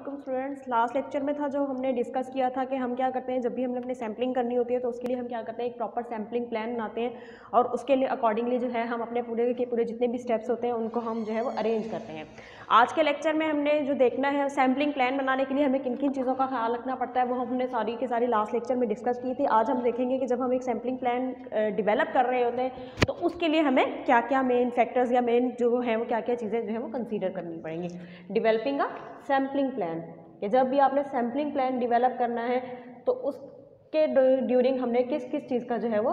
वालेकुम students. Last lecture में था जो हमने डिस्कस किया था कि हम क्या करते हैं जब भी हमने अपनी सैम्पलिंग करनी होती है तो उसके लिए हम क्या करते हैं एक प्रॉपर सैम्पलिंग प्लान बनाते हैं और उसके लिए अकॉर्डिंगली जो है हम अपने पूरे के पूरे जितने भी स्टेप्स होते हैं उनको हम जो है वो अरेंज करते हैं। आज के लेक्चर में हमने जो देखना है सैम्पलिंग प्लान बनाने के लिए हमें किन किन चीज़ों का ख्याल रखना पड़ता है वो हमने सारी की सारी लास्ट लेक्चर में डिस्कस की थी। आज हम देखेंगे कि जब हम एक सैम्पलिंग प्लान डिवेलप कर रहे होते हैं तो उसके लिए हमें क्या क्या मेन फैक्टर्स या मेन जो है वो क्या क्या चीज़ें जो है वो कंसीडर करनी पड़ेंगी। डिवेलपिंग अ सैम्पलिंग प्लान, कि जब भी आपने सैम्पलिंग प्लान डिवेलप करना है तो उसके ड्यूरिंग हमने किस किस चीज़ का जो है वो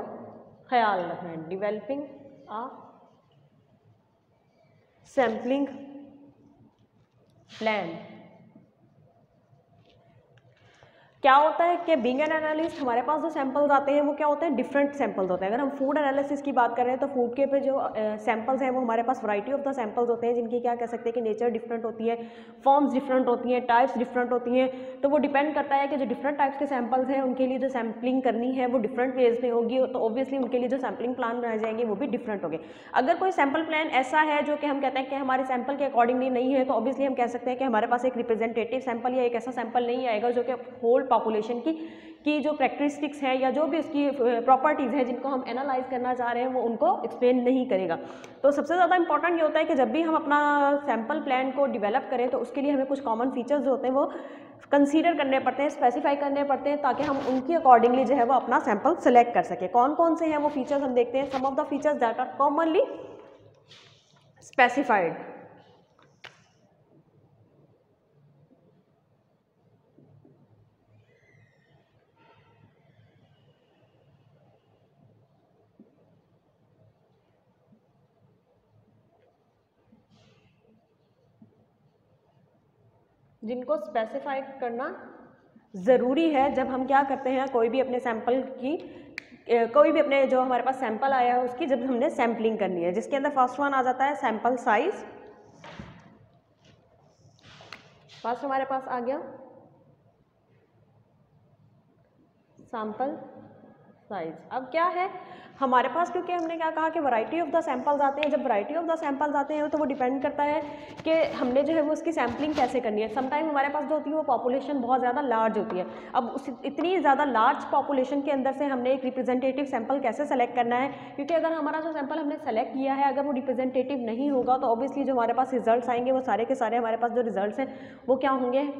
ख्याल रखना है। डिवेलपिंग अ सैम्पलिंग प्लान क्या होता है कि बीइंग एन एनालिस्ट हमारे पास जो सैंपल्स आते हैं वो क्या होते हैं, डिफरेंट सैंपल्स होते हैं। अगर हम फूड एनालिसिस की बात कर रहे हैं तो फूड के पे जो सैंपल्स हैं वो हमारे पास वैरायटी ऑफ द सैंपल्स होते हैं जिनकी क्या कह सकते हैं कि नेचर डिफरेंट होती है, फॉर्म्स डिफरेंट होती हैं, टाइप्स डिफरेंट होती हैं। तो वो डिपेंड करता है कि जो डिफरेंट टाइप्स के सैंपल्स हैं उनके लिए जो सैम्पलिंग करनी है वो डिफरेंट वेज में होगी, तो ऑब्वियसली उनके लिए जो सैम्पलिंग प्लान बनाए जाएंगे वो भी डिफरेंट होंगे। अगर कोई सैम्पल प्लान ऐसा है जो कि हम कहते हैं कि हमारे सैंपल के अकॉर्डिंगली नहीं है तो ऑब्वियसली हम कह सकते हैं कि हमारे पास एक रिप्रेजेंटेटिव सैंपल या एक ऐसा सैंपल नहीं आएगा जो कि होल पॉपुलेशन की जो प्रैक्टिस्टिक्स है या जो भी उसकी प्रॉपर्टीज़ हैं जिनको हम एनालाइज करना चाह रहे हैं वो उनको एक्सप्लेन नहीं करेगा। तो सबसे ज़्यादा इंपॉर्टेंट ये होता है कि जब भी हम अपना सैम्पल प्लान को डिवेलप करें तो उसके लिए हमें कुछ कॉमन फीचर्स जो होते हैं वो कंसीडर करने पड़ते हैं, स्पेसिफाई करने पड़ते हैं ताकि हम उनकी अकॉर्डिंगली जो है वो अपना सैंपल सेलेक्ट कर सकें। कौन कौन से हैं वो फीचर्स हम देखते हैं। Some of the features that are commonly specified. जिनको स्पेसिफाई करना ज़रूरी है जब हम क्या करते हैं कोई भी अपने सैंपल की कोई भी अपने जो हमारे पास सैंपल आया है उसकी जब हमने सैम्पलिंग करनी है, जिसके अंदर फर्स्ट वन आ जाता है सैंपल साइज। फर्स्ट हमारे पास आ गया सैंपल साइज। अब क्या है हमारे पास, क्योंकि हमने क्या कहा कि वैरायटी ऑफ द सैंपल्स आते हैं, जब वैरायटी ऑफ द सैंपल्स आते हैं तो वो डिपेंड करता है कि हमने जो है वो उसकी सैम्पलिंग कैसे करनी है। समटाइम हमारे पास जो होती है वो पॉपुलेशन बहुत ज़्यादा लार्ज होती है। अब उस इतनी ज़्यादा लार्ज पॉपुलेशन के अंदर से हमने एक रिप्रेजेंटेटिव सैंपल कैसे सेलेक्ट करना है, क्योंकि अगर हमारा जो सैंपल हमने सेलेक्ट किया है अगर वो रिप्रेजेंटेटिव नहीं होगा तो ऑब्वियसली जो हमारे पास रिजल्ट्स आएंगे वो सारे के सारे हमारे पास जो रिजल्ट्स हैं वो क्या होंगे,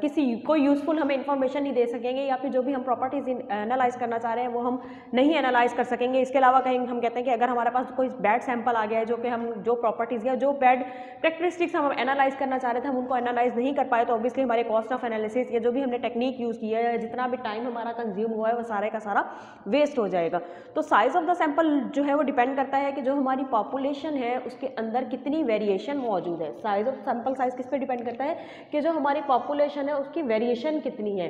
किसी को यूज़फुल हमें इन्फॉर्मेशन नहीं दे सकेंगे या फिर जो भी हम प्रॉपर्टीज़ एनालाइज करना चाह रहे हैं वो हम नहीं एनालाइज कर सकेंगे। इसके अलावा कहीं हम कहते हैं कि अगर हमारे पास कोई बैड सैंपल आ गया है जो कि हम जो प्रॉपर्टीज़ या जो बैड प्रैक्टिस्टिक्स हम एनालाइज करना चाह रहे थे हम उनको एनालाइज नहीं कर पाए तो ऑब्वियसली हमारे कॉस्ट ऑफ एनालिसिस या जो भी हमने टेक्निक यूज़ किया है जितना भी टाइम हमारा कंज्यूम हुआ है वो सारे का सारा वेस्ट हो जाएगा। तो साइज़ ऑफ द सैंपल जो है वो डिपेंड करता है कि जो हमारी पॉपुलेशन है उसके अंदर कितनी वेरिएशन मौजूद है। साइज़ ऑफ सैंपल साइज़ किस पे डिपेंड करता है कि जो हमारी पॉपुलेशन है उसकी वेरिएशन कितनी है,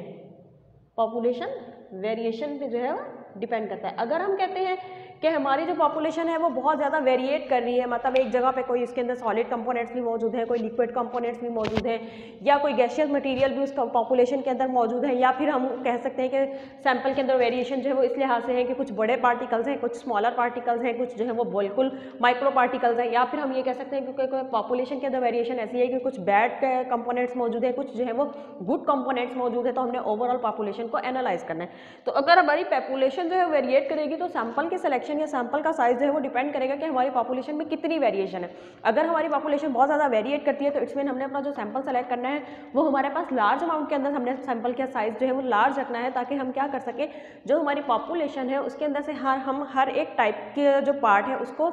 पॉपुलेशन वेरिएशन पे जो है वो डिपेंड करता है। अगर हम कहते हैं कि हमारी जो पॉपुलेशन है वो बहुत ज़्यादा वेरिएट कर रही है, मतलब एक जगह पे कोई इसके अंदर सॉलिड कंपोनेंट्स भी मौजूद हैं, कोई लिक्विड कंपोनेंट्स भी मौजूद हैं या कोई गैसियस मटेरियल भी उस पॉपुलेशन के अंदर मौजूद है, या फिर हम कह सकते हैं कि सैंपल के अंदर वेरिएशन जो है वो इस लिहाज से है कि कुछ बड़े पार्टिकल्स हैं, कुछ स्मॉलर पार्टिकल्स हैं, कुछ जो है वो बिल्कुल माइक्रो पार्टिकल्स हैं, या फिर हम ये कह सकते हैं कि पॉपुलेशन के अंदर वेरिएशन ऐसी है कि कुछ बैड कंपोनेंट्स मौजूद है, कुछ जो है वो गुड कंपोनेंट्स मौजूद है। तो हमने ओवरऑल पॉपुलेशन को एनालाइज करना है। तो अगर हमारी पॉपुलेशन जो है वेरिएट करेगी तो सैंपल के सिलेक्शन या सैंपल का साइज जो है वो डिपेंड करेगा कि हमारी पॉपुलेशन में कितनी वेरिएशन है। अगर हमारी पॉपुलेशन बहुत ज़्यादा वेरिएट करती है तो इट्स मीन हमने अपना जो सैंपल सेलेक्ट करना है वो हमारे पास लार्ज अमाउंट के अंदर हमने सैंपल का साइज जो है वो लार्ज रखना है ताकि हम क्या कर सकें, जो हमारी पॉपुलेशन है उसके अंदर से हम हर एक टाइप के जो पार्ट है उसको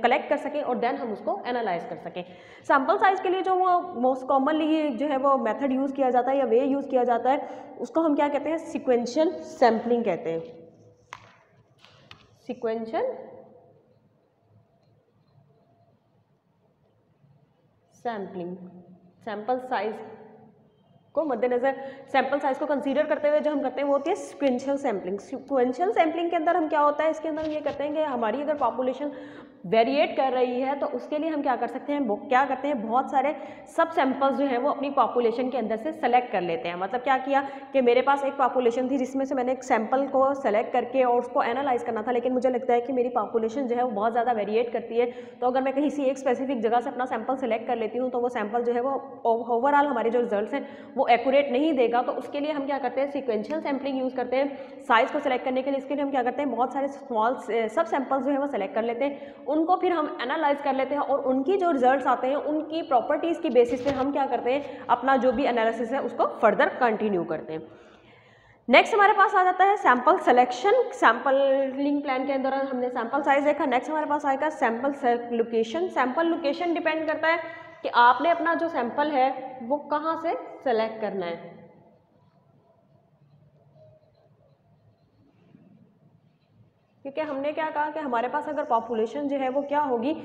कलेक्ट कर सकें और देन हम उसको एनालाइज कर सकें। सैंपल साइज के लिए जो वो मोस्ट कॉमनली जो है वो मेथड यूज़ किया जाता है या वे यूज़ किया जाता है उसको हम क्या कहते हैं, सीक्वेंशियल सैम्पलिंग कहते हैं। सीक्वेंशियल सैम्पलिंग, सैंपल साइज को मद्देनजर सैंपल साइज को कंसीडर करते हुए जो हम करते हैं वो होती है सीक्वेंशियल सैम्पलिंग। सीक्वेंशियल सैम्पलिंग के अंदर हम क्या होता है, इसके अंदर हम ये करते हैं कि हमारी अगर पॉपुलेशन वेरिएट कर रही है, तो उसके लिए हम क्या कर सकते हैं, वो क्या करते हैं, बहुत सारे सब सैंपल्स जो हैं वो अपनी पॉपुलेशन के अंदर से सेलेक्ट कर लेते हैं। मतलब क्या किया कि मेरे पास एक पॉपुलेशन थी जिसमें से मैंने एक सैंपल को सेलेक्ट करके और उसको एनालाइज करना था, लेकिन मुझे लगता है कि मेरी पॉपुलेशन जो है वो बहुत ज़्यादा वेरिएट करती है, तो अगर मैं कहीं से एक स्पेसिफिक जगह से अपना सैंपल सेलेक्ट कर लेती हूँ तो वो सैंपल जो है वो ओवरऑल हमारे जो रिजल्ट्स हैं वो एक्यूरेट नहीं देगा। तो उसके लिए हम क्या करते हैं, सीक्वेंशियल सैम्पलिंग यूज़ करते हैं साइज़ को सेलेक्ट करने के लिए। इसके लिए हम क्या करते हैं, बहुत सारे स्मॉल सब सैंपल्स जो है वो सेलेक्ट कर लेते हैं, उनको फिर हम एनालाइज कर लेते हैं और उनकी जो रिजल्ट्स आते हैं उनकी प्रॉपर्टीज़ की बेसिस पे हम क्या करते हैं, अपना जो भी एनालिसिस है उसको फर्दर कंटिन्यू करते हैं। नेक्स्ट हमारे पास आ जाता है सैंपल सिलेक्शन। सैंपलिंग प्लान के अंदर हमने सैंपल साइज देखा। नेक्स्ट हमारे पास आएगा sample location. Sample location depend करता है कि आपने अपना जो सैंपल है वो कहाँ से सेलेक्ट करना है। क्योंकि हमने क्या कहा कि हमारे पास अगर पॉपुलेशन जो है वो क्या होगी,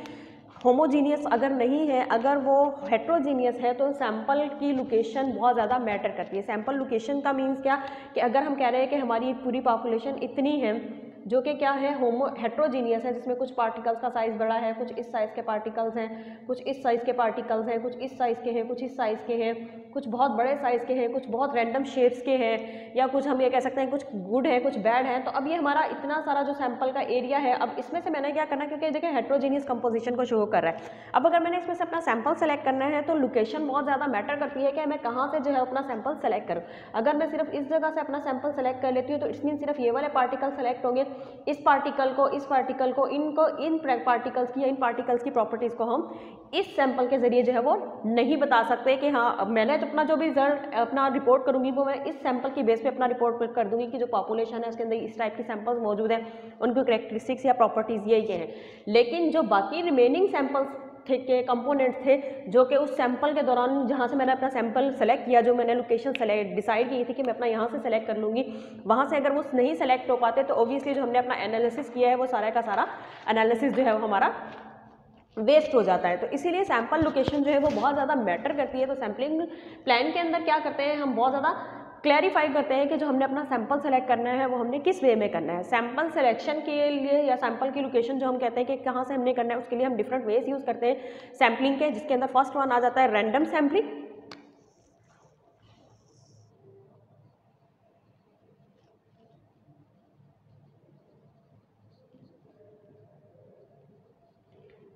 होमोजीनियस अगर नहीं है, अगर वो हेट्रोजीनियस है, तो सैंपल की लोकेशन बहुत ज़्यादा मैटर करती है। सैंपल लोकेशन का मीन्स क्या कि अगर हम कह रहे हैं कि हमारी पूरी पॉपुलेशन इतनी है जो कि क्या है, हेट्रोजीनियस है, जिसमें कुछ पार्टिकल्स का साइज़ बड़ा है, कुछ इस साइज़ के पार्टिकल्स हैं, कुछ इस साइज़ के पार्टिकल्स हैं, कुछ इस साइज़ के हैं, कुछ इस साइज़ के हैं, कुछ बहुत बड़े साइज़ के हैं, कुछ बहुत रैंडम शेप्स के हैं, या कुछ हम ये कह सकते हैं कुछ गुड है कुछ बैड है। तो अब ये हमारा इतना सारा जो सैंपल का एरिया है, अब इसमें से मैंने क्या करना है, क्योंकि देखिए हेट्रोजीनियस कंपोजिशन को शो कर रहा है। अब अगर मैंने इसमें से अपना सैंपल सेलेक्ट करना है तो लोकेशन बहुत ज़्यादा मैटर करती है कि मैं कहाँ से जो है अपना सैंपल सेलेक्ट करूँ। अगर मैं सिर्फ इस जगह से अपना सैंपल सेलेक्ट कर लेती हूँ तो इट्स मीन सिर्फ ये वाले पार्टिकल सेलेक्ट होंगे, इस पार्टिकल को, इस पार्टिकल को, इन पार्टिकल्स की या इन पार्टिकल्स की प्रॉपर्टीज़ को हम इस सैंपल के जरिए जो है वो नहीं बता सकते कि हाँ अब मैंने अपना जो भी रिजल्ट अपना रिपोर्ट करूँगी वो मैं इस सैंपल की बेस पे अपना रिपोर्ट कर दूंगी कि जो पॉपुलेशन है उसके अंदर इस टाइप के सैंपल्स मौजूद हैं, उनकी कैरेक्टरिस्टिक्स या प्रॉपर्टीज़ ये हैं। लेकिन जो बाकी रिमेनिंग सैंपल्स के कंपोनेंट्स थे जो कि उस सैंपल के दौरान जहाँ से मैंने अपना सैंपल सेलेक्ट किया, जो मैंने लोकेशन सेलेक्ट डिसाइड की थी कि मैं अपना यहाँ से सेलेक्ट कर लूँगी, वहाँ से अगर वो नहीं सेलेक्ट हो पाते तो ऑब्वियसली जो हमने अपना एनालिसिस किया है वो सारा का सारा एनालिसिस जो है वो हमारा वेस्ट हो जाता है। तो इसीलिए सैंपल लोकेशन जो है वो बहुत ज़्यादा मैटर करती है। तो सैम्पलिंग प्लान के अंदर क्या करते हैं, हम बहुत ज़्यादा क्लैरिफाई करते हैं कि जो हमने अपना सैंपल सेलेक्ट करना है वो हमने किस वे में करना है। सैंपल सिलेक्शन के लिए या सैंपल की लोकेशन जो हम कहते हैं कि कहाँ से हमने करना है, उसके लिए हम डिफरेंट वेज यूज़ करते हैं सैम्पलिंग के, जिसके अंदर फर्स्ट वन आ जाता है रैंडम सैम्पलिंग।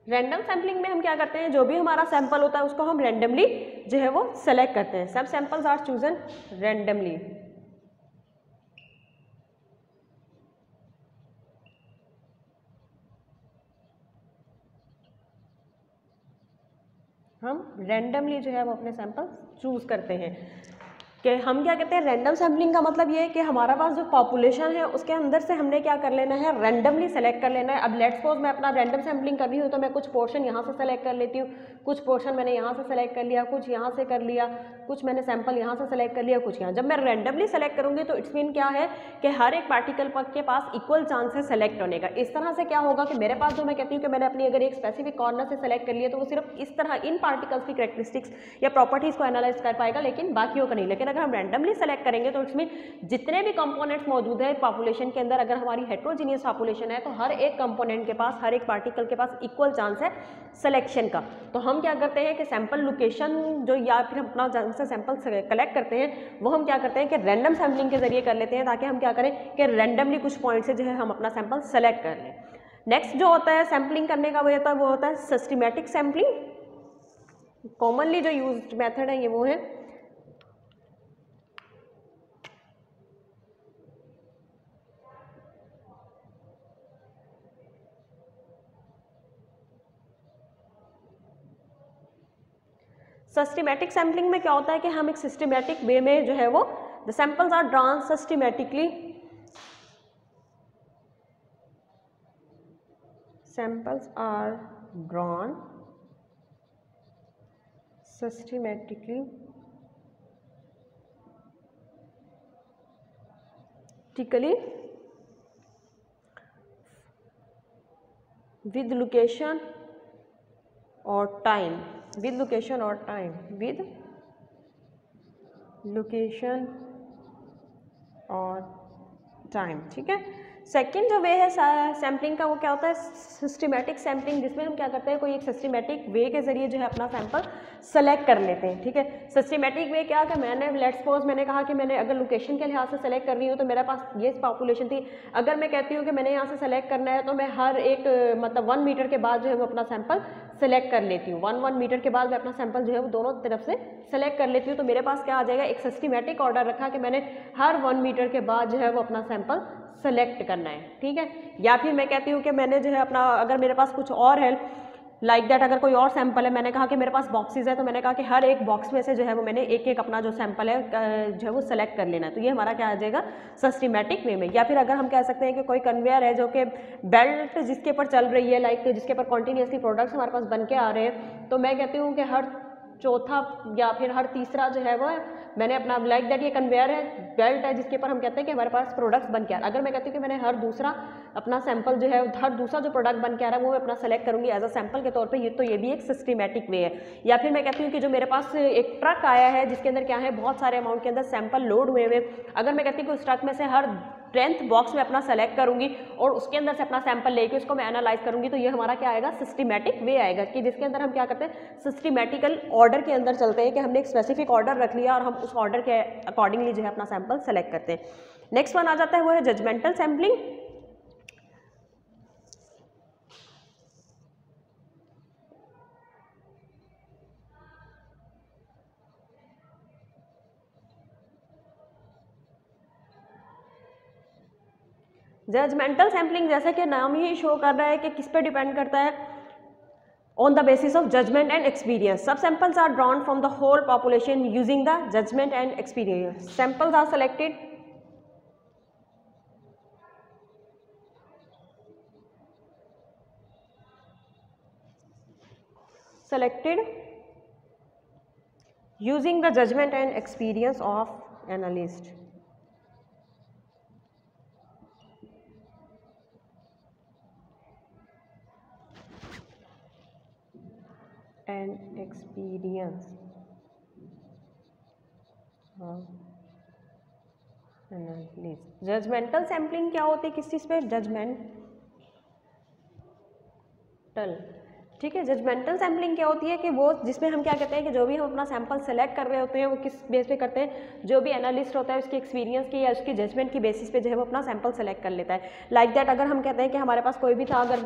रैंडम सैम्पलिंग में हम क्या करते हैं, जो भी हमारा सैंपल होता है उसको हम रैंडमली जो है वो सेलेक्ट करते हैं। सब सैंपल्स आर चूजन रैंडमली। हम रैंडमली जो है वो अपने सैंपल चूज करते हैं। कि हम क्या कहते हैं, रैंडम सैम्पलिंग का मतलब ये है कि हमारा पास जो पॉपुलेशन है उसके अंदर से हमने क्या कर लेना है, रैंडमली सेलेक्ट कर लेना है। अब लेट्स सपोज मैं अपना रैंडम सैम्पलिंग कर रही हूँ तो मैं कुछ पोर्शन यहाँ से सेलेक्ट कर लेती हूँ, कुछ पोर्शन मैंने यहाँ से सेलेक्ट कर लिया, कुछ यहाँ से कर लिया, कुछ मैंने सैंपल यहाँ से सेलेक्ट कर लिया, कुछ यहाँ। जब मैं रैंडमली सेलेक्ट करूँगी तो इट्स मीन क्या है कि हर एक पार्टिकल के पास इक्वल चांस है सेलेक्ट होने का। इस तरह से क्या होगा कि मेरे पास जो मैं कहती हूँ कि मैंने अपनी अगर एक स्पेसिफिक कॉर्नर से सेलेक्ट कर लिया तो वो सिर्फ इस तरह इन पार्टिकल्स की कैरेक्टरिस्टिक्स या प्रॉपर्टीज़ को एनालाइज कर पाएगा, लेकिन बाकियों का नहीं। लेकिन अगर हम रैंडमली सेलेक्ट करेंगे तो इसमें जितने भी कंपोनेंट्स मौजूद है पॉपुलेशन के अंदर, अगर हमारी हेट्रोजीनियस पॉपुलेशन है तो हर एक कंपोनेंट के पास, हर एक पार्टिकल के पास इक्वल चांस है सिलेक्शन का। तो हम क्या करते हैं कि सैंपल लोकेशन जो या फिर हम अपना जहाँ से सैंपल कलेक्ट करते हैं वो हम क्या करते हैं कि रैंडम सैम्पलिंग के जरिए कर लेते हैं, ताकि हम क्या करें कि रैंडमली कुछ पॉइंट से जो है हम अपना सैंपल सेलेक्ट कर लें। नेक्स्ट जो होता है सैम्पलिंग करने का वो होता है सिस्टमैटिक सैम्पलिंग। कॉमनली जो यूज्ड मेथड है ये वो है सिस्टमैटिक सैम्पलिंग में क्या होता है कि हम एक सिस्टमैटिक वे में जो है वो the samples are drawn systematically, samples are drawn systematically with location or time, with location or time, with location और टाइम। ठीक है, सेकंड जो वे है सैम्पलिंग का वो क्या होता है, सिस्टमेटिक सैम्पलिंग, जिसमें हम क्या करते हैं कोई एक सिस्टमेटिक वे के जरिए जो है अपना सैंपल सेलेक्ट कर लेते हैं। ठीक है, सिस्टमेटिक वे क्या कि मैंने लेट्स सपोज मैंने कहा कि मैंने अगर लोकेशन के लिहाज से सेलेक्ट कर रही हूँ तो मेरे पास ये पॉपुलेशन थी, अगर मैं कहती हूँ कि मैंने यहाँ से सेलेक्ट करना है तो मैं हर एक मतलब 1 मीटर के बाद जो है वो अपना सैंपल सेलेक्ट कर लेती हूँ, 1 मीटर के बाद मैं अपना सैंपल जो है वो दोनों तरफ से सेलेक्ट कर लेती हूँ। तो मेरे पास क्या आ जाएगा, एक सिस्टमेटिक ऑर्डर रखा कि मैंने हर 1 मीटर के बाद जो है वो अपना सैंपल सेलेक्ट करना है। ठीक है, या फिर मैं कहती हूँ कि मैंने जो है अपना अगर मेरे पास कुछ और है लाइक दैट, अगर कोई और सैंपल है, मैंने कहा कि मेरे पास बॉक्सेस है तो मैंने कहा कि हर एक बॉक्स में से जो है वो मैंने एक एक अपना जो सैंपल है जो है वो सेलेक्ट कर लेना है। तो ये हमारा क्या आ जाएगा, सिस्टमेटिक वे में। या फिर अगर हम कह सकते हैं कि कोई कन्वेयर है जो कि बेल्ट जिसके ऊपर चल रही है, लाइक जिसके ऊपर कॉन्टीन्यूसली प्रोडक्ट्स हमारे पास बन के आ रहे हैं, तो मैं कहती हूँ कि हर चौथा या फिर हर तीसरा जो है वो मैंने अपना लाइक दैट ये कन्वेयर है, बेल्ट है जिसके ऊपर हम कहते हैं कि हमारे पास प्रोडक्ट्स बन के आ रहा है। अगर मैं कहती हूँ कि मैंने हर दूसरा अपना सैंपल जो है हर दूसरा जो प्रोडक्ट बन के आ रहा है वो मैं अपना सेलेक्ट करूंगी एज अ सैंपल के तौर पे, तो ये भी एक सिस्टमेटिक वे है। या फिर मैं कहती हूँ कि जो मेरे पास एक ट्रक आया है जिसके अंदर क्या है बहुत सारे अमाउंट के अंदर सैंपल लोड हुए हुए, अगर मैं कहती हूँ कि उस ट्रक में से हर 10th बॉक्स में अपना सेलेक्ट करूंगी और उसके अंदर से अपना सैंपल लेके उसको मैं एनालाइज करूंगी, तो ये हमारा क्या आएगा, सिस्टमेटिक वे आएगा, कि जिसके अंदर हम क्या करते हैं सिस्टमेटिकल ऑर्डर के अंदर चलते हैं कि हमने एक स्पेसिफिक ऑर्डर रख लिया और हम उस ऑर्डर के अकॉर्डिंगली जो है अपना सैंपल सेलेक्ट करते हैं। नेक्स्ट वन आ जाता है वो है जजमेंटल सैम्पलिंग। जजमेंटल सैम्पलिंग जैसे कि नाम ही शो कर रहा है कि किस पे डिपेंड करता है, on the basis of judgment and experience. Some samples are drawn from the whole population using the judgment and experience. Samples are selected using the judgment and experience of analyst. And experience of analyst. Judgmental sampling क्या होती है, किस चीज़ पे, judgemental. ठीक है, judgemental sampling क्या होती है कि वो जिसमें हम क्या कहते हैं कि जो भी हम अपना सैंपल सेलेक्ट कर रहे होते हैं वो किस बेस पे करते हैं, जो भी एनालिस्ट होता है उसकी एक्सपीरियंस की या उसकी जजमेंट की बेसिस पे जो है वो अपना सैंपल सेलेक्ट कर लेता है। लाइक दैट अगर हम कहते हैं कि हमारे पास कोई भी था, अगर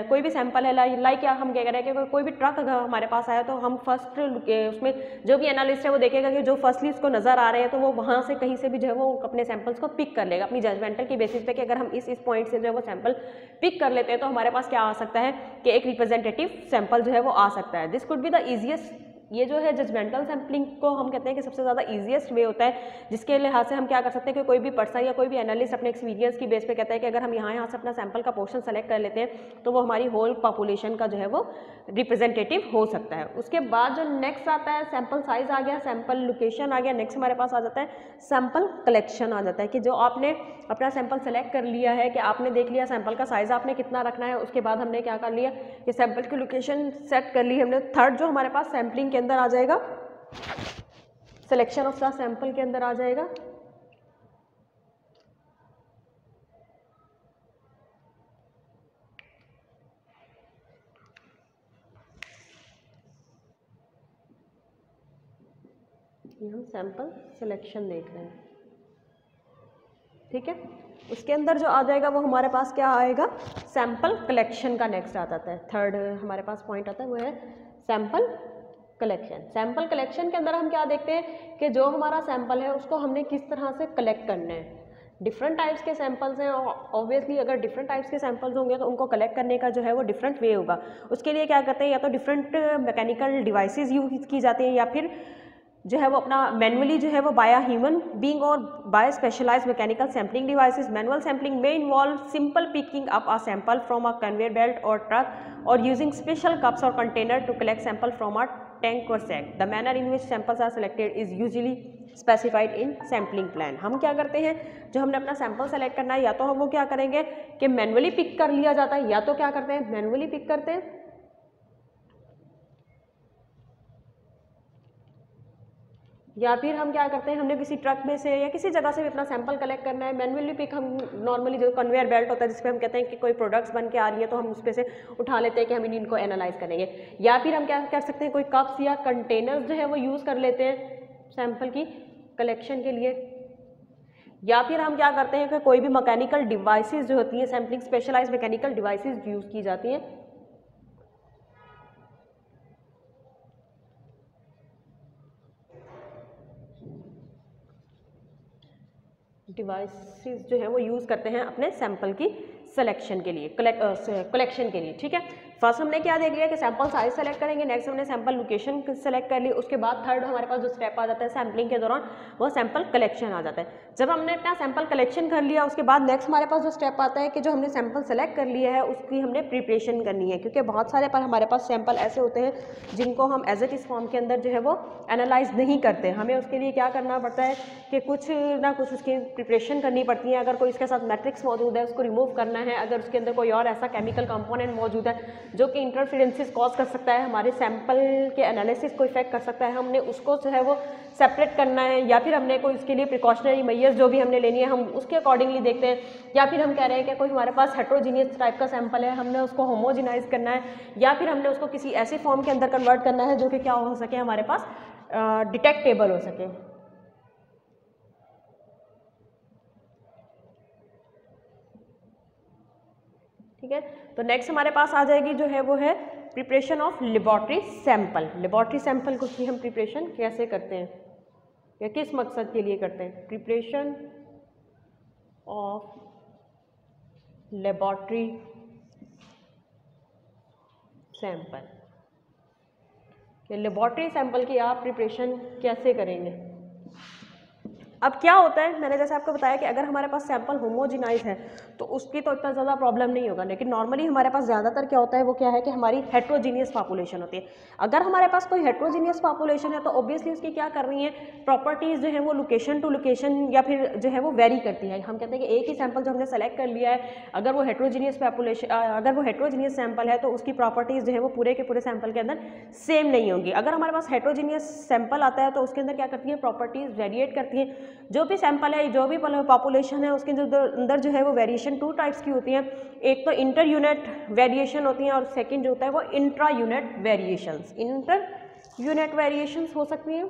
कोई भी सैंपल है लाइक क्या हम कह रहे हैं कि कोई भी ट्रक अगर हमारे पास आया तो हम फर्स्ट उसमें जो भी एनालिस्ट है वो देखेगा कि जो फर्स्टली उसको नज़र आ रहे हैं तो वो वहाँ से कहीं से भी जो है वो अपने सैंपल्स को पिक कर लेगा अपनी जजमेंटल की बेसिस पे कि अगर हम इस पॉइंट से जो है वो सैंपल पिक कर लेते हैं तो हमारे पास क्या आ सकता है कि एक रिप्रेजेंटेटिव सैंपल जो है वो आ सकता है। This could be the easiest, ये जो है जजमेंटल सैम्पलिंग को हम कहते हैं कि सबसे ज़्यादा ईजिएस्ट वे होता है जिसके लिहाज से हम क्या कर सकते हैं कि कोई भी पर्सन या कोई भी एनालिस्ट अपने एक्सपीरियंस की बेस पे कहता है कि अगर हम यहाँ से अपना सैंपल का पोर्शन सेलेक्ट कर लेते हैं तो वो हमारी होल पॉपुलेशन का जो है वो रिप्रेजेंटेटिव हो सकता है। उसके बाद जो नेक्स्ट आता है सैंपल साइज आ गया, सैंपल लोकेशन आ गया, नेक्स्ट हमारे पास आ जाता है सैंपल कलेक्शन आ जाता है कि जो आपने अपना सैंपल सेलेक्ट कर लिया है कि आपने देख लिया सैंपल का साइज आपने कितना रखना है, उसके बाद हमने क्या कर लिया कि सैंपल की लोकेशन सेट कर ली हमने। थर्ड जो हमारे पास सैंपलिंग के अंदर आ जाएगा, सिलेक्शन ऑफ द सैंपल के अंदर आ जाएगा ये हम सैंपल सिलेक्शन देख रहे हैं। ठीक है, उसके अंदर जो आ जाएगा वो हमारे पास क्या आएगा, सैंपल कलेक्शन का नेक्स्ट आ जाता है। थर्ड हमारे पास पॉइंट आता है वो है सैंपल कलेक्शन। सैंपल कलेक्शन के अंदर हम क्या देखते हैं कि जो हमारा सैंपल है उसको हमने किस तरह से कलेक्ट करना है। डिफरेंट टाइप्स के सैंपल्स हैं, ऑब्वियसली अगर डिफरेंट टाइप्स के सैंपल्स होंगे तो उनको कलेक्ट करने का जो है वो डिफरेंट वे होगा। उसके लिए क्या करते हैं, या तो डिफरेंट मैकेनिकल डिवाइसेस यूज की जाती हैं या फिर जो है वो अपना मैनुअली जो है वो बाय ह्यूमन बीइंग और by specialized mechanical sampling devices. Manual sampling में involve simple picking up a sample from a conveyor belt और ट्रक और यूजिंग स्पेशल कप्स और container to collect sample from a tank और sack. The manner in which samples are selected is usually specified in sampling plan. हम क्या करते हैं, जो हमने अपना सैंपल सेलेक्ट करना है या तो हम वो क्या करेंगे कि मैनुअली पिक कर लिया जाता है, या तो क्या करते हैं मैनुअली पिक करते हैं या फिर हम क्या करते हैं, हमने किसी ट्रक में से या किसी जगह से भी अपना सैंपल कलेक्ट करना है, मैनुअली पिक हम नॉर्मली जो कन्वेयर बेल्ट होता है जिसपे हम कहते हैं कि कोई प्रोडक्ट्स बन के आ रही है तो हम उस पे से उठा लेते हैं कि हम इनको एनालाइज करेंगे। या फिर हम क्या कर सकते हैं, कोई कप्स या कंटेनर्स जो है वो यूज़ कर लेते हैं सैंपल की कलेक्शन के लिए। या फिर हम क्या करते हैं कि कोई भी मैकेनिकल डिवाइसेस जो होती हैं, sampling specialised mechanical devices use की जाती हैं। डिवाइसेस जो है वो यूज़ करते हैं अपने सैंपल की सिलेक्शन के लिए, कलेक्शन के लिए। ठीक है, फर्स्ट हमने क्या देख लिया कि सैंपल साइज सेलेक्ट करेंगे, नेक्स्ट हमने सैंपल लोकेशन सेलेक्ट कर ली, उसके बाद थर्ड हमारे पास जो स्टेप आ जाता है सैंपलिंग के दौरान वो सैंपल कलेक्शन आ जाता है। जब हमने अपना सैंपल कलेक्शन कर लिया उसके बाद नेक्स्ट हमारे पास जो स्टेप आता है कि जो हमने सैंपल सेलेक्ट कर लिया है उसकी हमने प्रिपरेशन करनी है, क्योंकि बहुत सारे पर हमारे पास सैंपल ऐसे होते हैं जिनको हम एज इट इस फॉर्म के अंदर जो है वो एनालाइज नहीं करते। हमें उसके लिए क्या करना पड़ता है कि कुछ ना कुछ उसकी प्रिपरेशन करनी पड़ती है। अगर कोई इसके साथ मैट्रिक्स मौजूद है उसको रिमूव करना है, अगर उसके अंदर कोई और ऐसा केमिकल कंपोनेंट मौजूद है जो कि इंटरफेरेंसेस कॉज कर सकता है, हमारे सैंपल के एनालिसिस को इफेक्ट कर सकता है, हमने उसको जो है वो सेपरेट करना है। या फिर हमने कोई इसके लिए प्रिकॉशनरी मेजर्स जो भी हमने लेनी है हम उसके अकॉर्डिंगली देखते हैं। या फिर हम कह रहे हैं कि कोई हमारे पास हेट्रोजीनियस टाइप का सैंपल है, हमने उसको होमोजिनाइज करना है, या फिर हमने उसको किसी ऐसे फॉर्म के अंदर कन्वर्ट करना है जो कि क्या हो सके, हमारे पास डिटेक्टेबल हो सके। ठीक है, तो नेक्स्ट हमारे पास आ जाएगी जो है वो है preparation of laboratory sample. Laboratory sample को की हम प्रिपरेशन कैसे करते हैं या किस मकसद के लिए करते हैं, प्रिपरेशन ऑफ लेबोरेटरी सैंपल। कि लेबोरेटरी सैंपल की आप प्रिपरेशन कैसे करेंगे। अब क्या होता है, मैंने जैसे आपको बताया कि अगर हमारे पास सैंपल होमोजिनाइज है तो उसकी तो इतना ज़्यादा प्रॉब्लम नहीं होगा, लेकिन नॉर्मली हमारे पास ज़्यादातर क्या होता है वो क्या है कि हमारी हेट्रोजीनियस पॉपुलेशन होती है। अगर हमारे पास कोई हेट्रोजीनियस पॉपुलेशन है तो ऑब्वियसली उसकी क्या कर रही है, प्रॉपर्टीज़ जो है वो लोकेशन टू लोकेशन या फिर जो है वो वेरी करती है। हम कहते हैं कि एक ही सैंपल जो हमने सेलेक्ट कर लिया है, अगर वो हेट्रोजीनियस पॉपुलेशन अगर वो हेट्रोजीनियस सैंपल है तो उसकी प्रॉपर्टीज़ जो है वो पूरे के पूरे सैंपल के अंदर सेम नहीं होंगी। अगर हमारे पास हेट्रोजीनियस सैंपल आता है तो उसके अंदर क्या करती है, प्रॉपर्टीज़ वेरिएट करती हैं। जो भी सैंपल है, जो भी पॉपुलेशन है उसके अंदर जो है वो वेरिएशन टू टाइप्स की होती हैं। एक तो इंटर यूनिट वेरिएशन होती हैं और सेकंड जो होता है वो intra unit variations. Inter unit variations हो सकती हैं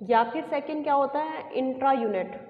या फिर सेकंड क्या होता है, intra unit.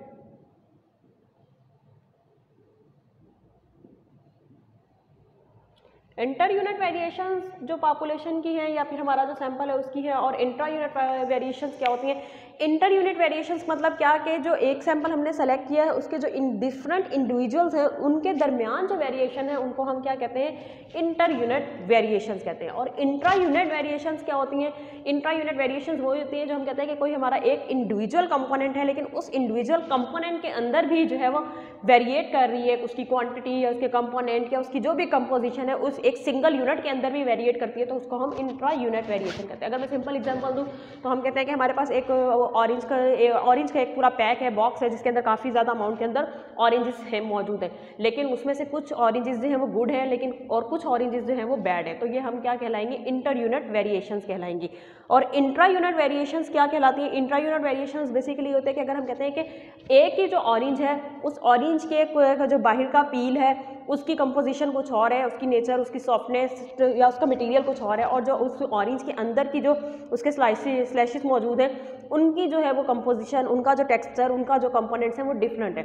Inter unit variations जो पॉपुलेशन की है या फिर हमारा जो सैंपल है उसकी है, और इंट्रा यूनिट वेरिएशंस क्या होती हैं। इंटर यूनिट वेरिएशंस मतलब क्या कि जो एक सैंपल हमने सेलेक्ट किया है उसके जो डिफरेंट इंडिविजुअल्स हैं उनके दरमियान जो वेरिएशन है उनको हम क्या कहते हैं, इंटर यूनिट वेरिएशंस कहते हैं। और इंट्रा यूनिट वेरिएशंस क्या होती हैं, इंट्रा यूनिट वेरिएशंस वो होती हैं जो हम कहते हैं कि कोई हमारा एक इंडिविजुअल कंपोनेंट है लेकिन उस इंडिविजुअल कंपोनेंट के अंदर भी जो है वो वेरिएट कर रही है, उसकी क्वांटिटी या उसके कंपोनेंट या उसकी जो भी कंपोजिशन है उस एक सिंगल यूनिट के अंदर भी वेरिएट करती है, तो उसको हम इंट्रा यूनिट वेरिएशन कहते हैं। अगर मैं सिंपल एग्जांपल दूं तो हम कहते हैं कि हमारे पास एक ऑरेंज का एक पूरा पैक है, बॉक्स है जिसके अंदर काफ़ी ज़्यादा अमाउंट के अंदर ऑरेंजेस है मौजूद है, लेकिन उसमें से कुछ ऑरेंजेस जो हैं वो गुड हैं लेकिन और कुछ ऑरेंजेस जो हैं वो बैड है, तो ये हम क्या कहलाएंगे, इंटर यूनिट वेरिएशंस कहलाएंगी। और इंट्रा यूनिट वेरिएशंस क्या कहलाती है, इंट्रा यूनिट वेरिएशंस बेसिकली होते हैं कि अगर हम कहते हैं कि एक ही जो ऑरेंज है उस ऑरेंज के जो बाहर का पील है उसकी कंपोजिशन कुछ और है, उसकी नेचर, उसकी सॉफ्टनेस या उसका मटेरियल कुछ और है, और जो उस ऑरेंज के अंदर की जो उसके स्लैशेस मौजूद हैं उनकी जो है वो कंपोजिशन, उनका जो टेक्सचर, उनका जो कंपोनेंट्स हैं वो डिफरेंट है,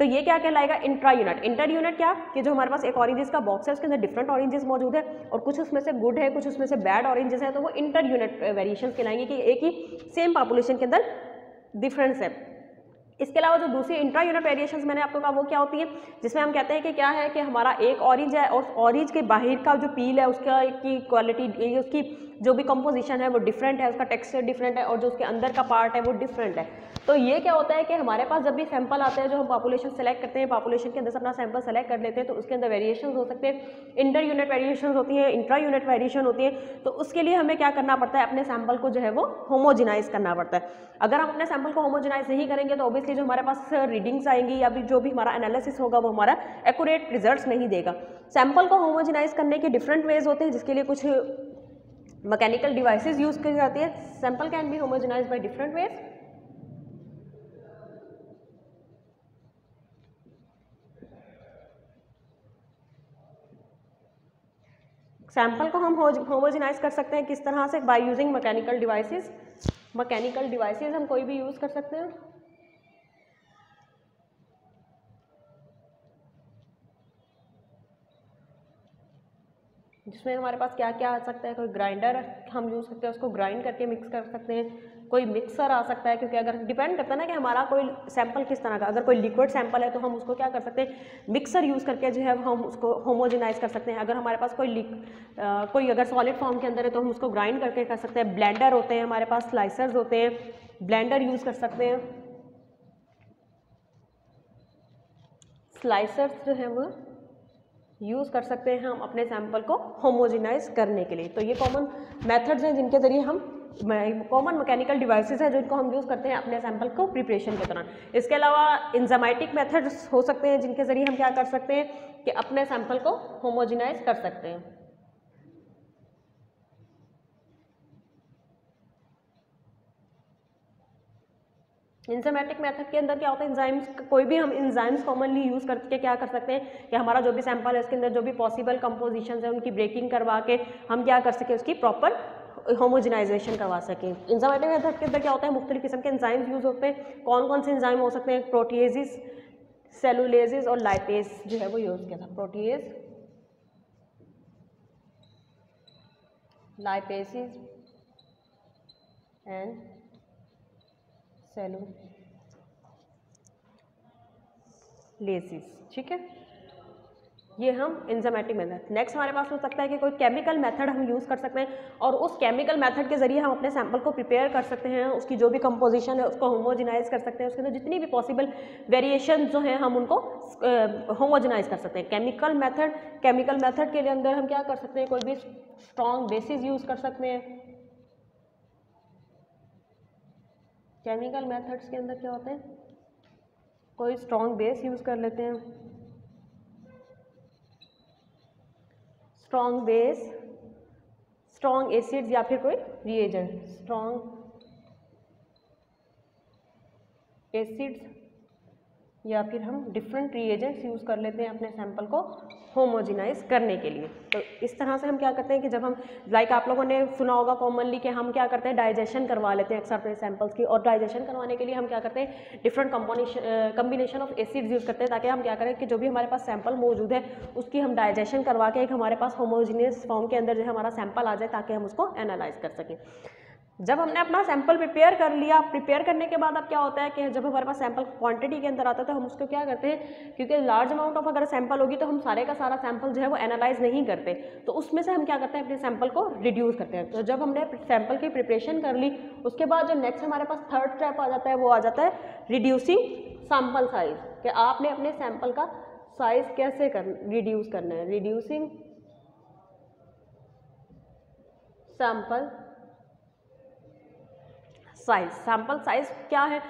तो ये क्या कहलाएगा, इंट्रा यूनिट। इंटर यूनिट क्या कि जो हमारे पास एक ऑरेंजेस का बॉक्स है उसके अंदर डिफरेंट ऑरेंजेस मौजूद है और कुछ उसमें से गुड है, कुछ उसमें से बैड ऑरेंजेस है, तो वो इंटर यूनिट वेरिएशंस कहलाएंगे कि एक ही सेम पॉपुलेशन के अंदर डिफरेंस है। इसके अलावा जो दूसरी इंट्रा यूनिट वेरिएशंस मैंने आपको कहा वो क्या होती है, जिसमें हम कहते हैं कि क्या है कि हमारा एक ऑरेंज है और ऑरेंज के बाहर का जो पील है उसका की क्वालिटी, उसकी जो भी कंपोजिशन है वो डिफरेंट है, उसका टेक्सचर डिफरेंट है और जो उसके अंदर का पार्ट है वो डिफरेंट है। तो ये क्या होता है कि हमारे पास जब भी सैंपल आते हैं, जो हम पॉपुलेशन सेलेक्ट करते हैं, पॉपुलेशन के अंदर से अपना सैंपल सेलेक्ट कर लेते हैं, तो उसके अंदर वेरिएशंस हो सकते हैं, इंटर यूनिट वेरिएशंस होती हैं, इंट्रा यूनिट वेरिएशन होती है। तो उसके लिए हमें क्या करना पड़ता है, अपने सैंपल को जो है वो होमोजिनाइज करना पड़ता है। अगर हम अपने सैंपल को होमोजिनाइज नहीं करेंगे तो ऑब्वियसली इसकी जो हमारे पास रीडिंग्स आएंगी या जो भी हमारा एनालिसिस होगा वो हमारा एक्यूरेट रिजल्ट्स नहीं देगा। सैंपल को होमोजेनाइज करने के डिफरेंट वेज होते हैं, जिसके लिए कुछ मैकेनिकल डिवाइसेस यूज की जाती है। Sample can be homogenise by different ways. Sample को हम होमोजेनाइज कर सकते हैं किस तरह से, by using mechanical devices. Mechanical devices हम कोई भी यूज कर सकते हैं, जिसमें हमारे पास क्या क्या आ सकता है। कोई ग्राइंडर हम यूज़ करते हैं, उसको ग्राइंड करके मिक्स कर सकते हैं। कोई मिक्सर आ सकता है, क्योंकि अगर डिपेंड करता है ना कि हमारा कोई सैंपल किस तरह का, अगर कोई लिक्विड सैंपल है तो हम उसको क्या कर सकते हैं, मिक्सर यूज़ करके जो है हम उसको होमोजेनाइज कर सकते हैं। अगर हमारे पास कोई अगर सॉलिड फॉर्म के अंदर है तो हम उसको ग्राइंड करके कर सकते हैं। ब्लेंडर होते हैं हमारे पास, स्लाइसर्स होते हैं, ब्लेंडर यूज़ कर सकते हैं। स्लाइसर्स जो है वो यूज़ कर सकते हैं हम अपने सैंपल को होमोजेनाइज करने के लिए। तो ये कॉमन मेथड्स हैं जिनके ज़रिए हम, कॉमन मैकेनिकल डिवाइसेस हैं जिनको हम यूज़ करते हैं अपने सैंपल को प्रिपरेशन के दौरान। इसके अलावा एंजाइमेटिक मेथड्स हो सकते हैं जिनके ज़रिए हम क्या कर सकते हैं कि अपने सैंपल को होमोजेनाइज कर सकते हैं। एंजाइमेटिक मेथड के अंदर क्या होता है, एंजाइम्स, कोई भी हम एंजाइम्स कॉमनली यूज़ करके क्या कर सकते हैं कि हमारा जो भी सैंपल है उसके अंदर जो भी पॉसिबल कंपोजिशंस है उनकी ब्रेकिंग करवा के हम क्या कर सकें, उसकी प्रॉपर होमोजेनाइजेशन करवा सकें। एंजाइमेटिक मेथड के अंदर क्या होता है, मुख्तलिफ किस्म के एंजाइम्स यूज़ होते हैं। कौन कौन से एंजाइम हो सकते हैं, प्रोटीएजेस, सेलुलेजेस और लाइपेज जो है वो यूज़ किया था। प्रोटीएज, लाइपेसेस एंड सेलुलेसिस, ठीक है, ये हम एंजाइमेटिक मेथड। नेक्स्ट हमारे पास हो सकता है कि कोई केमिकल मेथड हम यूज़ कर सकते हैं और उस केमिकल मेथड के जरिए हम अपने सैंपल को प्रिपेयर कर सकते हैं, उसकी जो भी कंपोजिशन है उसको होमोजेनाइज कर सकते हैं, उसके अंदर जितनी भी पॉसिबल वेरिएशन जो हैं हम उनको होमोजेनाइज कर सकते हैं। केमिकल मेथड के लिए अंदर हम क्या कर सकते हैं, कोई भी स्ट्रॉन्ग बेसिस यूज़ कर सकते हैं। केमिकल मेथड्स के अंदर क्या होते हैं, कोई स्ट्रॉन्ग बेस यूज़ कर लेते हैं, स्ट्रॉन्ग बेस, स्ट्रॉन्ग एसिड्स या फिर कोई रिएजेंट, स्ट्रॉन्ग एसिड्स या फिर हम डिफरेंट रिएजेंट्स यूज़ कर लेते हैं अपने सैंपल को होमोजेनाइज करने के लिए। तो इस तरह से हम क्या करते हैं कि जब हम, लाइक आप लोगों ने सुना होगा कॉमनली कि हम क्या करते हैं, डाइजेशन करवा लेते हैं अक्सर अपने सैंपल्स की, और डाइजेशन करवाने के लिए हम क्या करते हैं, different combination of acids use करते हैं, ताकि हम क्या करें कि जो भी हमारे पास सैंपल मौजूद है उसकी हम डाइजेशन करवा के एक हमारे पास होमोजीनियस फॉर्म के अंदर जो है हमारा सैंपल आ जाए, ताकि हम उसको एनालाइज कर सकें। जब हमने अपना सैंपल प्रिपेयर कर लिया, प्रिपेयर करने के बाद अब क्या होता है कि जब हमारे पास सैंपल क्वांटिटी के अंदर आता है तो हम उसको क्या करते हैं, क्योंकि लार्ज अमाउंट ऑफ अगर सैंपल होगी तो हम सारे का सारा सैंपल जो है वो एनालाइज नहीं करते, तो उसमें से हम क्या करते हैं, अपने सैंपल को रिड्यूस करते हैं। तो जब हमने सैंपल की प्रिपरेशन कर ली, उसके बाद जो नेक्स्ट हमारे पास थर्ड स्टेप आ जाता है वो आ जाता है रिड्यूसिंग सैंपल साइज, कि आपने अपने सैंपल का साइज कैसे रिड्यूस करना है। Reducing sample size, sample size क्या है,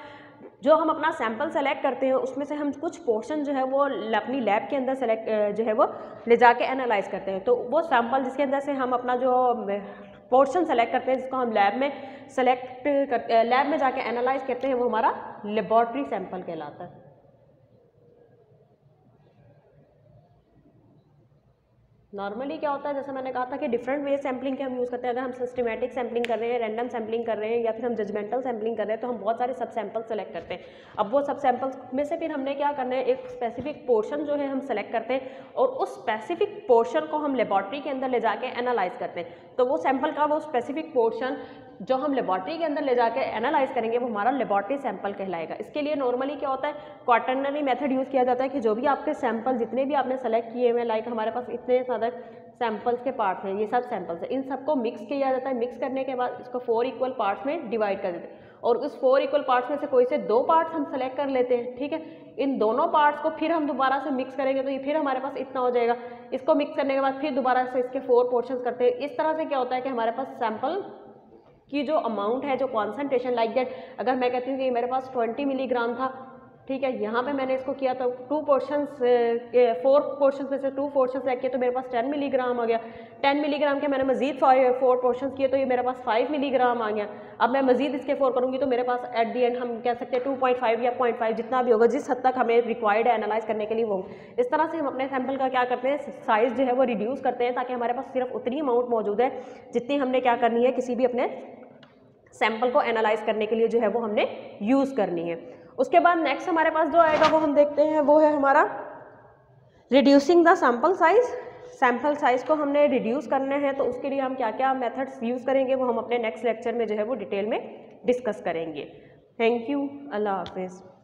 जो हम अपना सैंपल सेलेक्ट करते हैं उसमें से हम कुछ पोर्शन जो है वो अपनी लैब के अंदर सेलेक्ट जो है वो ले जाके एनालाइज करते हैं। तो वो सैंपल जिसके अंदर से हम अपना जो पोर्शन सेलेक्ट करते हैं, जिसको हम लैब में सेलेक्ट करते, लैब में जाके एनालाइज करते हैं, वो हमारा लेबोरेटरी सैंपल कहलाता है। नॉर्मली क्या होता है, जैसे मैंने कहा था कि डिफरेंट वे सैम्पलिंग के हम यूज़ करते हैं। अगर हम सिस्टमेटिक सैम्पलिंग कर रहे हैं, रैंडम सैम्पलिंग कर रहे हैं, या फिर हम जजमेंटल सैम्पलिंग कर रहे हैं, तो हम बहुत सारे सब सैंपल सेलेक्ट करते हैं। अब वो सब सैंपल्स में से फिर हमने क्या करना है, एक स्पेसिफिक पोर्शन जो है हम सेलेक्ट करते हैं और उस स्पेसिफिक पोर्शन को हम लेबोरेटरी के अंदर ले जाके एनालाइज करते हैं। तो वो सैंपल का वो स्पेसिफिक पोर्शन जो हम लेबोरेटरी के अंदर ले जाके एनालाइज करेंगे वो हमारा लेबोरेटरी सैंपल कहलाएगा। इसके लिए नॉर्मली क्या होता है, क्वाटरनरी मेथड यूज़ किया जाता है कि जो भी आपके सैंपल जितने भी आपने सेलेक्ट किए हुए, लाइक हमारे पास इतने सारे सैंपल्स के पार्ट्स हैं, ये सब सैंपल्स हैं, इन सबको मिक्स किया जाता है। मिक्स करने के बाद इसको 4 इक्वल पार्ट्स में डिवाइड कर देते हैं और उस 4 इक्वल पार्ट्स में से कोई से 2 पार्ट्स हम सेलेक्ट कर लेते हैं, ठीक है। इन दोनों पार्ट्स को फिर हम दोबारा से मिक्स करेंगे तो ये फिर हमारे पास इतना हो जाएगा। इसको मिक्स करने के बाद फिर दोबारा से इसके 4 पोर्शंस करते हैं। इस तरह से क्या होता है कि हमारे पास सैंपल की जो अमाउंट है, जो कॉन्सेंट्रेशन, लाइक दैट अगर मैं कहती हूँ कि मेरे पास 20 मिलीग्राम था ठीक है। यहाँ पे मैंने इसको किया तो 4 पोर्शंस में से 2 पोर्शंस ऐड किए तो मेरे पास 10 मिलीग्राम आ गया। 10 मिलीग्राम के मैंने मजीद 4 पोर्शंस किए तो ये मेरे पास 5 मिलीग्राम आ गया। अब मैं मजीद इसके 4 करूँगी तो मेरे पास एट दी एंड हम कह सकते हैं 2.5 या 0.5 जितना भी होगा, जिस हद तक हमें रिक्वायर्ड है एनालाइज करने के लिए वो। इस तरह से हम अपने सैंपल का क्या करते हैं, साइज़ जो है वो रिड्यूस करते हैं ताकि हमारे पास सिर्फ उतनी अमाउंट मौजूद है जितनी हमने क्या करनी है, किसी भी अपने सैंपल को एनालाइज करने के लिए जो है वो हमने यूज़ करनी है। उसके बाद नेक्स्ट हमारे पास जो आएगा वो हम देखते हैं, वो है हमारा reducing the sample size. Sample size को हमने रिड्यूस करना है तो उसके लिए हम क्या क्या मेथड्स यूज़ करेंगे वो हम अपने नेक्स्ट लेक्चर में जो है वो डिटेल में डिस्कस करेंगे। थैंक यू, अल्लाह हाफिज़।